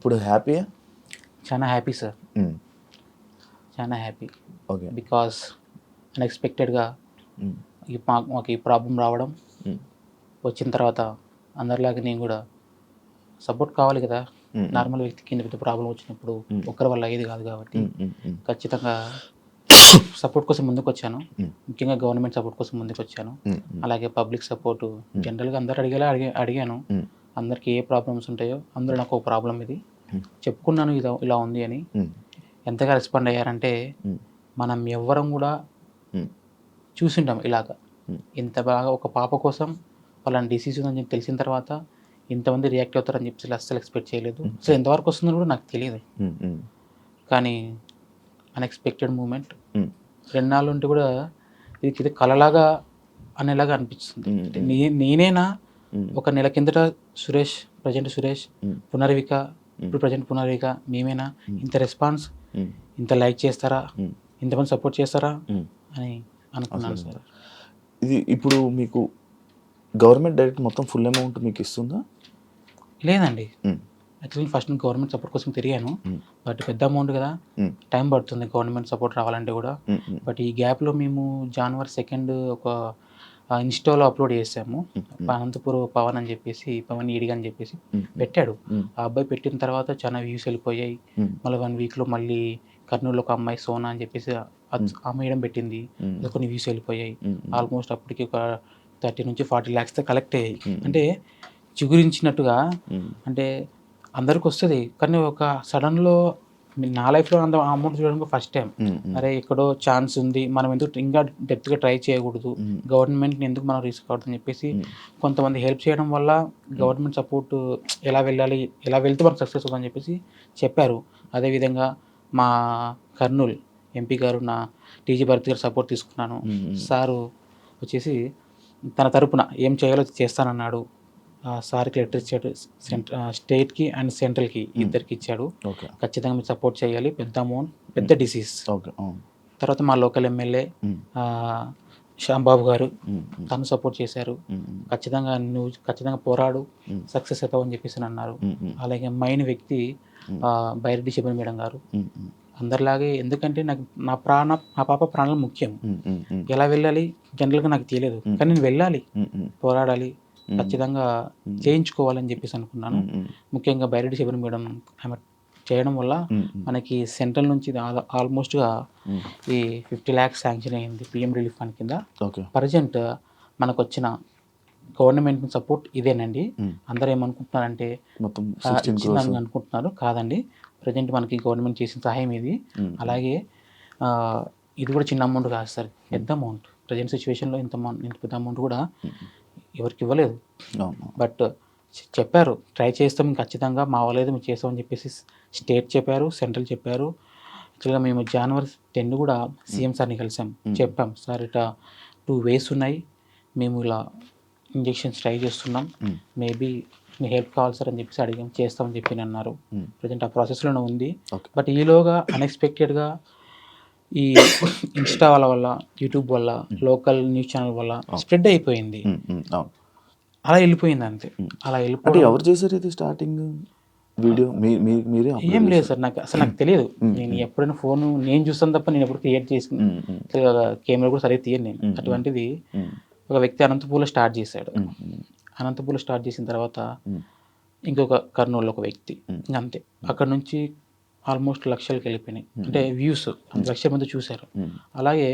ఇప్పుడు హ్యాపీయా? చాలా హ్యాపీ సార్. హ్మ్. చాలా హ్యాపీ. ఓకే. బికాస్ అన్ఎక్స్‌పెక్టెడ్‌గా హ్మ్. మాకు ఈ ప్రాబ్లమ్ రావడం, హ్మ్. వచ్చిన తర్వాత అందరిలాగా నేను కూడా సపోర్ట్ కావాలి కదా! హ్మ్. నార్మల్ వ్యక్తికి ఇంత పెద్ద ప్రాబ్లమ్ వచ్చినప్పుడు హ్మ్. ఒక్కరి వల్ల అయ్యేది కాదు కాబట్టి హ్మ్. హ్మ్. హ్మ్. ఖచ్చితంగా సపోర్ట్ కోసం ముందుకొచ్చాను. హ్మ్. ముఖ్యంగా గవర్నమెంట్ సపోర్ట్ కోసం ముందుకొచ్చాను. హ్మ్. హ్మ్. అలాగే పబ్లిక్ సపోర్టు హ్మ్. జనరల్‌గా అందరూ అడిగాను. హ్మ్. అందరికి ఏ ప్రాబ్లమ్స్ ఉంటాయో అందులో నాకు ఒక ప్రాబ్లమ్ ఇది. హ్మ్. చెప్పుకున్నాను ఇలా ఉంది అని. హ్మ్. ఎంతగా రెస్పాండ్ అయ్యారంటే హ్మ్. మనం ఎవ్వరం కూడా హ్మ్. చూసుంటాం ఇలాగ. హ్మ్. ఇంత బాగా ఒక పాప కోసం పలానా డిసీజ్ ఉందని చెప్పి తెలిసిన తర్వాత ఇంతమంది రియాక్ట్ అవుతారని చెప్పేసి అస్సలు ఎక్స్‌పెక్ట్ చేయలేదు. హ్మ్. అసలు ఎంతవరకు వస్తుందో కూడా నాకు తెలీదు. హ్మ్. హ్మ్. కానీ అన్‌ఎక్స్‌పెక్టెడ్ మూమెంట్. హ్మ్. 2 నాళ్ళు ఉంటే కూడా ఇది కలలాగా అనేలాగా అనిపిస్తుంది. హ్మ్. అంటే హ్మ్. నేనేనా హ్మ్. ఒక నెల కిందట ప్రజెంట్ సురేష్, హ్మ్. పునర్విక, హ్మ్. ఇప్పుడు ప్రజెంట్ పునర్విక మేమేనా హ్మ్. ఇంత రెస్పాన్స్, హ్మ్. ఇంత లైక్ చేస్తారా, హ్మ్. ఇంతమంది సపోర్ట్ చేస్తారా హ్మ్. అని అనుకున్నాను అసలు సార్. ఇది ఇప్పుడు మీకు గవర్నమెంట్ డైరెక్ట్ మొత్తం ఫుల్ అమౌంట్ మీకు ఇస్తుందా? లేదండి. హ్మ్. యాక్చువల్లీ ఫస్ట్ నేను గవర్నమెంట్ సపోర్ట్ కోసం తిరిగాను. హ్మ్. బట్ పెద్ద అమౌంట్ కదా! హ్మ్. టైం పడుతుంది గవర్నమెంట్ సపోర్ట్ రావాలంటే కూడా. హ్మ్. హ్మ్. బట్ ఈ గ్యాప్‌లో మేము జనవరి 2 ఒక ఇన్‌స్టాలో అప్‌లోడ్ చేసాము. హ్మ్. హ్మ్. అనంతపూర్ పవన్ అని చెప్పేసి, పవన్ ఈడిగా అని చెప్పేసి హ్మ్. పెట్టాడు. హ్మ్. ఆ అబ్బాయి పెట్టిన తర్వాత చాలా వ్యూస్ వెళ్ళిపోయాయి. హ్మ్. మళ్ళీ 1 వీక్‌లో మళ్ళీ కర్నూలులో ఒక అమ్మాయి సోనా అని చెప్పేసి హ్మ్. ఆ మేడం పెట్టింది. హ్మ్. అది కొన్ని వ్యూస్ వెళ్ళిపోయాయి. హ్మ్. హ్మ్. ఆల్మోస్ట్ అప్పటికి ఒక 30-40 లాక్స్ కలెక్ట్ అయ్యాయి. హ్మ్. అంటే చిగురించినట్టుగా హ్మ్. అంటే అందరికొస్తది. కానీ ఒక సడన్‌లో నా లైఫ్‌లో అంత అమౌంట్ చూడడం ఫస్ట్ టైమ్. హ్మ్. హ్మ్. అరే! ఎక్కడో ఛాన్స్ ఉంది. మనం ఎందుకు ఇంకా డెప్త్‌గా ట్రై చేయకూడదు. హ్మ్. గవర్నమెంట్‌ని ఎందుకు మనం రిస్క్ అవ్వద్దని చెప్పేసి హ్మ్. కొంతమంది హెల్ప్ చేయడం వల్ల హ్మ్. గవర్నమెంట్ సపోర్ట్ ఎలా వెళ్ళాలి? ఎలా వెళ్తే మనకు సక్సెస్ అవుతుందని చెప్పేసి చెప్పారు. అదేవిధంగా మా కర్నూల్ ఎంపీ గారు టీజీ భరత్ గారి సపోర్ట్ తీసుకున్నాను. హ్మ్. హ్మ్. సారు వచ్చేసి తన తరపున ఏం చేయాలో చేస్తానన్నాడు. సార్‌కి లెటర్ ఇచ్చాడు. స్టేట్‌కి అండ్ సెంట్రల్‌కి హ్మ్. ఇద్దరికి ఇచ్చాడు. ఓకే. ఖచ్చితంగా మీరు సపోర్ట్ చేయాలి. పెద్ద అమౌంట్, పెద్ద హ్మ్. డిసీజ్. ఓకే. అవును. తర్వాత మా లోకల్ ఎమ్మెల్యే హ్మ్. ఆహ్, శ్యాంబాబు గారు హ్మ్. హ్మ్. తను సపోర్ట్ చేశారు. హ్మ్. హ్మ్. నువ్వు ఖచ్చితంగా పోరాడు, హ్మ్. సక్సెస్ అవుతావు అని చెప్పేసి అన్నారు. హ్మ్. హ్మ్. అలాగే మెయిన్ వ్యక్తి హ్మ్. బైరెడ్డి శిబన్ మేడం గారు. హ్మ్. హ్మ్. అందరిలాగే ఎందుకంటే నాకు నా పాప ప్రాణాలు ముఖ్యం. హ్మ్. హ్మ్. హ్మ్. ఎలా వెళ్ళాలి జనరల్‌గా నాకు తెలియదు. హ్మ్. కానీ నేను వెళ్ళాలి. హ్మ్. హ్మ్. పోరాడాలి. హ్మ్. ఖచ్చితంగా హ్మ్. చేయించుకోవాలని చెప్పేసి అనుకున్నాను. హ్మ్. హ్మ్. ముఖ్యంగా బైరెడ్డి శిబన్ మేడం ఆమె చేయడం వల్ల హ్మ్. హ్మ్. మనకి సెంట్రల్ నుంచి ఆల్మోస్ట్‌గా హ్మ్. ఈ 50 లాక్స్ శాంక్షన్ అయింది పీఎం రిలీఫ్ ఫండ్ కింద. ఓకే. ప్రెజెంట్ మనకొచ్చిన గవర్నమెంట్ సపోర్ట్ ఇదేనండి. హ్మ్. అందరూ ఏమనుకుంటున్నారంటే మొత్తం 16 క్రోర్స్. ఇచ్చిందని అనుకుంటున్నారు. కాదండి. ప్రెజెంట్ మనకి గవర్నమెంట్ చేసిన సహాయం ఇది. హ్మ్. హ్మ్. అలాగే ఆహ్, ఇది కూడా చిన్న అమౌంట్ కాదు సార్. హ్మ్. పెద్ద అమౌంట్. ప్రెజెంట్ సిట్యుయేషన్‌లో ఇంత పెద్ద అమౌంట్ కూడా హ్మ్. ఎవరికీ ఇవ్వలేదు. అవును. బట్ చెప్పారు. ట్రై చేస్తాం ఖచ్చితంగా మా వల్లేదో మేము చేస్తామని చెప్పేసి స్టేట్ చెప్పారు. సెంట్రల్ చెప్పారు. యాక్చువల్‌గా మేము జనవరి 10 కూడా హ్మ్. సీఎం సార్‌ని కలిసాం. హ్మ్. చెప్పాం. సార్ ఇట్లా 2 వేస్ ఉన్నాయి. మేము ఇలా ఇంజెక్షన్స్ ట్రై చేస్తున్నాం. హ్మ్. మేబీ మీ హెల్ప్ కావాలి సార్ అని చెప్పేసి అడిగాం. చేస్తామని చెప్పి అన్నారు. హ్మ్. ప్రెజెంట్ ఆ ప్రాసెస్‌లోనే ఉంది. ఓకే. బట్ ఈలోగా అన్‌ఎక్స్‌పెక్టెడ్‌గా ఈ ఇన్‌స్టా వల్ల, యూట్యూబ్ వల్ల, హ్మ్. లోకల్ న్యూస్ ఛానెల్ వల్ల అవును. స్ప్రెడ్ అయిపోయింది. హ్మ్. హ్మ్. అవును. అలా వెళ్ళిపోయింది అంతే. హ్మ్. అలా అంటే వెళ్ళిపోవడం ఎవరు చేశారు ఇది స్టార్టింగ్ వీడియో? మీరే ఏం అప్‌లోడ్ లేదు చేశారా? సార్. నాకు తెలీదు. హ్మ్. నేను హ్మ్. ఎప్పుడైనా ఫోను నేను చూస్తాను తప్ప నేను ఎప్పుడు క్రియేట్ చేసి హ్మ్. హ్మ్. కెమెరా కూడా సరిగ్గా తీయను నేను. హ్మ్. హ్మ్. అటువంటిది హ్మ్. ఒక వ్యక్తి అనంతపూర్‌లో స్టార్ట్ చేశాడు. హ్మ్. హ్మ్. అనంతపూర్‌లో స్టార్ట్ చేసిన తర్వాత హ్మ్. ఇంకొక కర్నూలులో ఒక వ్యక్తి. హ్మ్. ఇంగంతే. హ్మ్. అక్కడి నుంచి ఆల్మోస్ట్ లక్షలకెళ్ళిపోయినాయి. హ్మ్. అంటే వ్యూస్ హ్మ్. 1,00,000 మంది చూసారు. హ్మ్. అలాగే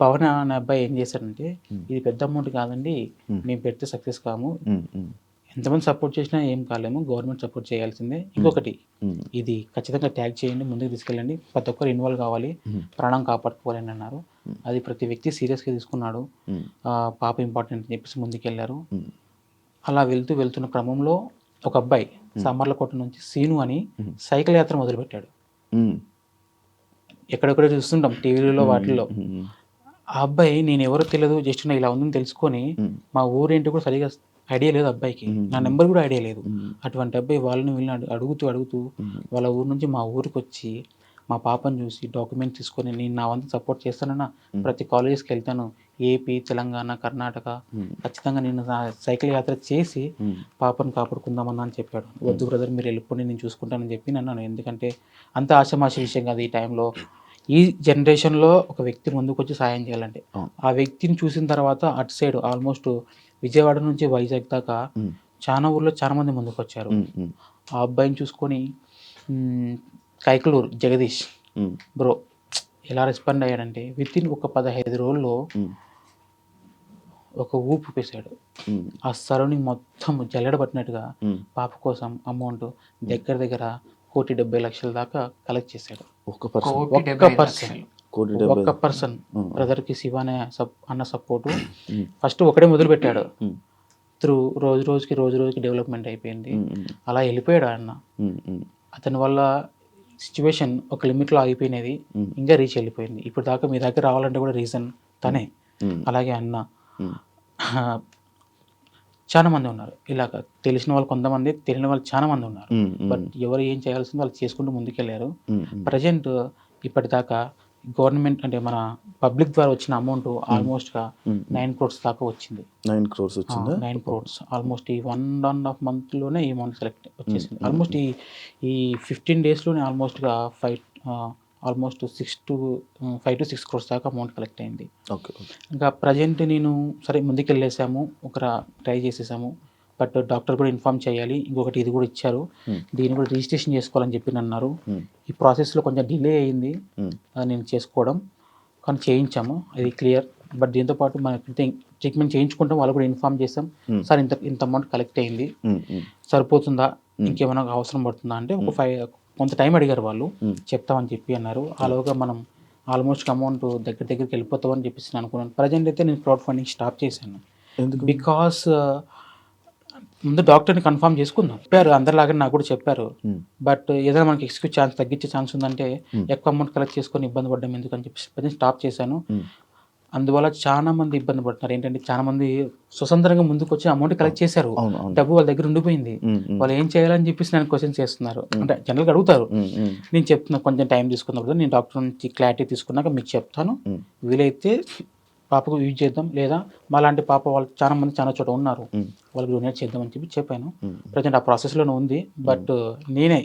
పవన్ అనే అబ్బాయి ఏం చేశాడంటే, హ్మ్. ఇది పెద్ద అమౌంట్ కాదండి. హ్మ్. మేము పెడితే సక్సెస్ కాము. హ్మ్. హ్మ్. ఎంతమంది సపోర్ట్ చేసినా ఏం కాలేము. గవర్నమెంట్ సపోర్ట్ చేయాల్సిందే. హ్మ్. ఇంకొకటి హ్మ్. ఇది ఖచ్చితంగా ట్యాగ్ చేయండి. ముందుకు తీసుకెళ్ళండి. ప్రతి ఒక్కరు ఇన్వాల్వ్ కావాలి. హ్మ్. ప్రాణం కాపాడుకోవాలి అని అన్నారు. హ్మ్. అది ప్రతి వ్యక్తి సీరియస్‌గా తీసుకున్నాడు. హ్మ్. పాప ఇంపార్టెంట్ అని చెప్పేసి ముందుకెళ్లారు. హ్మ్. అలా వెళ్తున్న క్రమంలో ఒక అబ్బాయి హ్మ్. సామర్లకోట నుంచి సీను అని హ్మ్. సైకిల్ యాత్ర మొదలుపెట్టాడు. హ్మ్. ఎక్కడెక్కడో చూస్తుంటాం టీవీలలో హ్మ్. వాటిల్లో. హ్మ్. ఆ అబ్బాయి నేనెవరో తెలీదు. జస్ట్ ఇలా ఉందని తెలుసుకొని హ్మ్. మా ఊరేంటో కూడా సరిగ్గా ఐడియా లేదు అబ్బాయికి. హ్మ్. నా హ్మ్. నంబర్ కూడా ఐడియా లేదు. హ్మ్. అటువంటి అబ్బాయి వాళ్ళని వీళ్ళని అడుగుతూ హ్మ్. వాళ్ళ ఊరు నుంచి మా ఊరికొచ్చి మా పాపను చూసి డాక్యుమెంట్ తీసుకొని నేను నా వంతు సపోర్ట్ చేస్తానన్నా, ప్రతి కాలేజెస్కి వెళ్తాను, ఏపీ, తెలంగాణ, కర్ణాటక, ఖచ్చితంగా నేను నా సైకిల్ యాత్ర చేసి పాపను కాపాడుకుందామన్నా అని చెప్పాడు. వద్దు బ్రదర్, మీరు వెళ్ళిపోండి, నేను చూసుకుంటానని చెప్పి అన్నాను. ఎందుకంటే అంత ఆషామాషి విషయం కాదు ఈ టైంలో. ఈ జనరేషన్లో ఒక వ్యక్తి ముందుకు వచ్చి సాయం చేయాలంటే, ఆ వ్యక్తిని చూసిన తర్వాత అటు సైడ్ ఆల్మోస్ట్ విజయవాడ నుంచి వైజాగ్ దాకా చాలా ఊర్లో చాలా మంది ముందుకు వచ్చారు. ఆ అబ్బాయిని చూసుకొని కైకలూరు జగదీష్ బ్రో ఎలా రెస్పాండ్ అయ్యాడంటే, విత్ ఇన్ ఒక 15 రోజుల్లో ఒక ఊపు పేశాడు. ఆ సరౌండింగ్ మొత్తం జల్లెడ పట్టినట్టుగా పాప కోసం అమౌంట్ దగ్గర దగ్గర 1,70,00,000 దాకా కలెక్ట్ చేశాడు. ఒక్క పర్సన్ బ్రదర్కి శివ అన్న సపోర్టు ఫస్ట్ ఒకటే మొదలు పెట్టాడు. త్రూ రోజు రోజుకి డెవలప్మెంట్ అయిపోయింది. అలా వెళ్ళిపోయాడు అన్న. అతని వల్ల సిచ్యువేషన్ ఒక లిమిట్లో ఆగిపోయినది, ఇంకా రీచ్ వెళ్ళిపోయింది. ఇప్పుడు దాకా మీ దగ్గర రావాలంటే కూడా రీజన్ తనే. అలాగే అన్న చాలా మంది ఉన్నారు ఇలాగ, తెలిసిన వాళ్ళు కొంతమంది, తెలియని వాళ్ళు చాలా మంది ఉన్నారు. బట్ ఎవరు ఏం చేయాల్సిందో వాళ్ళు చేసుకుంటూ ముందుకెళ్ళారు. ప్రజెంట్ ఇప్పటిదాకా గవర్నమెంట్ అంటే మన పబ్లిక్ ద్వారా వచ్చిన అమౌంట్ ఆల్మోస్ట్గా 9 crores దాకా వచ్చింది. 9 crores వచ్చిందా? 9 crores ఆల్మోస్ట్ ఈ 1.5 monthలోనే ఈ అమౌంట్ సెలెక్ట్ వచ్చేసింది. ఆల్మోస్ట్ ఈ 15 daysలోనే ఆల్మోస్ట్గా 5 to 6 crores దాకా అమౌంట్ కలెక్ట్ అయింది. ఇంకా ప్రజెంట్ నేను సరే ముందుకెళ్ళేసాము, ట్రై చేసేసాము. బట్ డాక్టర్ కూడా ఇన్ఫార్మ్ చేయాలి, ఇంకొకటి ఇది కూడా ఇచ్చారు, దీన్ని కూడా రిజిస్ట్రేషన్ చేసుకోవాలని చెప్పి అన్నారు. ఈ ప్రాసెస్లో కొంచెం డిలే అయింది నేను చేసుకోవడం, కానీ చేయించాము, అది క్లియర్. బట్ దీంతోపాటు మనం ట్రీట్మెంట్ చేయించుకుంటాం, వాళ్ళు కూడా ఇన్ఫార్మ్ చేసాం, సార్ ఇంత అమౌంట్ కలెక్ట్ అయింది, సరిపోతుందా, ఇంకేమైనా అవసరం పడుతుందా అంటే కొంత టైం అడిగారు వాళ్ళు, చెప్తామని చెప్పి అన్నారు. అలాగా మనం ఆల్మోస్ట్ అమౌంట్ దగ్గరికి వెళ్ళిపోతామని చెప్పేసి అనుకున్నాను. ప్రజెంట్ అయితే నేను క్రౌడ్ ఫండింగ్ స్టాప్ చేశాను. బికాస్ ముందు డాక్టర్ని కన్ఫర్మ్ చేసుకుందాం చెప్పారు, అందరిలాగా నాకు కూడా చెప్పారు. బట్ ఏదైనా మనకి ఎక్స్క్యూజ్ తగ్గించే ఛాన్స్ ఉందంటే ఎక్కువ అమౌంట్ కలెక్ట్ చేసుకొని ఇబ్బంది పడ్డం ఎందుకు అని చెప్పి స్టాప్ చేశాను. అందువల్ల చాలా మంది ఇబ్బంది పడుతున్నారు. ఏంటంటే చాలా మంది స్వతంత్రంగా ముందుకు వచ్చి అమౌంట్ కలెక్ట్ చేశారు, డబ్బు వాళ్ళ దగ్గర ఉండిపోయింది, వాళ్ళు ఏం చేయాలని చెప్పేసి నేను క్వశ్చన్ చేస్తున్నారు. అంటే జనరల్గా అడుగుతారు, నేను చెప్తున్నా కొంచెం టైం తీసుకున్నప్పుడు నేను డాక్టర్ నుంచి క్లారిటీ తీసుకున్నాక మీకు చెప్తాను, వీలైతే పాపకు యూజ్ చేద్దాం, లేదా మాలాంటి పాప వాళ్ళు చాలా చోట ఉన్నారు, వాళ్ళకి డొనేట్ చేద్దామని చెప్పాను. ప్రజెంట్ ఆ ప్రాసెస్లోనే ఉంది. బట్ నేనే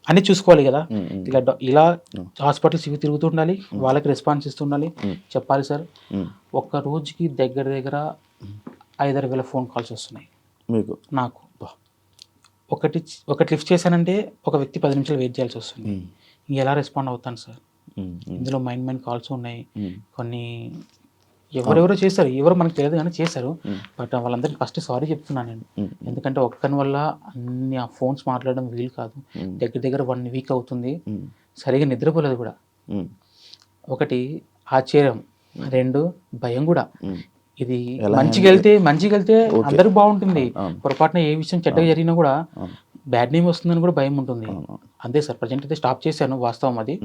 అన్నీ చూసుకోవాలి కదా, ఇలా హాస్పిటల్స్ ఇవి తిరుగుతుండాలి, వాళ్ళకి రెస్పాన్స్ ఇస్తుండాలి, చెప్పాలి సార్. ఒక్క రోజుకి దగ్గర 5,000 ఫోన్ కాల్స్ వస్తున్నాయి మీకు నాకు. ఒకటి లిఫ్ట్ చేశానంటే ఒక వ్యక్తి 10 నిమిషాలు వెయిట్ చేయాల్సి వస్తుంది. ఎలా రెస్పాండ్ అవుతాను సార్? ఇందులో మైండ్ కాల్స్ ఉన్నాయి, కొన్ని ఎవరెవరో చేశారు, ఎవరో మనకు తెలియదు కానీ చేశారు. బట్ వాళ్ళందరికీ ఫస్ట్ సారీ చెప్తున్నాను నేను, ఎందుకంటే ఒక్కని వల్ల అన్ని ఆ ఫోన్స్ మాట్లాడడం వీలు కాదు. దగ్గర 1 week అవుతుంది, సరిగా నిద్రపోలేదు కూడా. ఒకటి ఆశ్చర్యం, 2 భయం కూడా. ఇది మంచిగా వెళ్తే అందరూ బాగుంటుంది, పొరపాటున ఏ విషయం చెడ్డగా జరిగినా కూడా బ్యాడ్ నేమ్ వస్తుందని కూడా భయం ఉంటుంది. అంతే సార్, ప్రజెంట్ అయితే స్టాప్ చేశాను, వాస్తవం అది.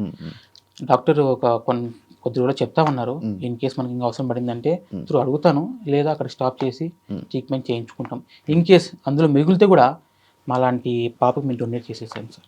డాక్టర్ కొద్ది రోజులు చెప్తామన్నారు, ఇన్ కేస్ మనకి ఇంకా అవసరం పడిందంటే త్రూ అడుగుతాను, లేదా అక్కడ స్టాప్ చేసి ట్రీట్మెంట్ చేయించుకుంటాం. ఇన్ కేస్ అందులో మిగిలితే కూడా మాలాంటి పాపకు మేము డొనేట్ చేసేసాను సార్.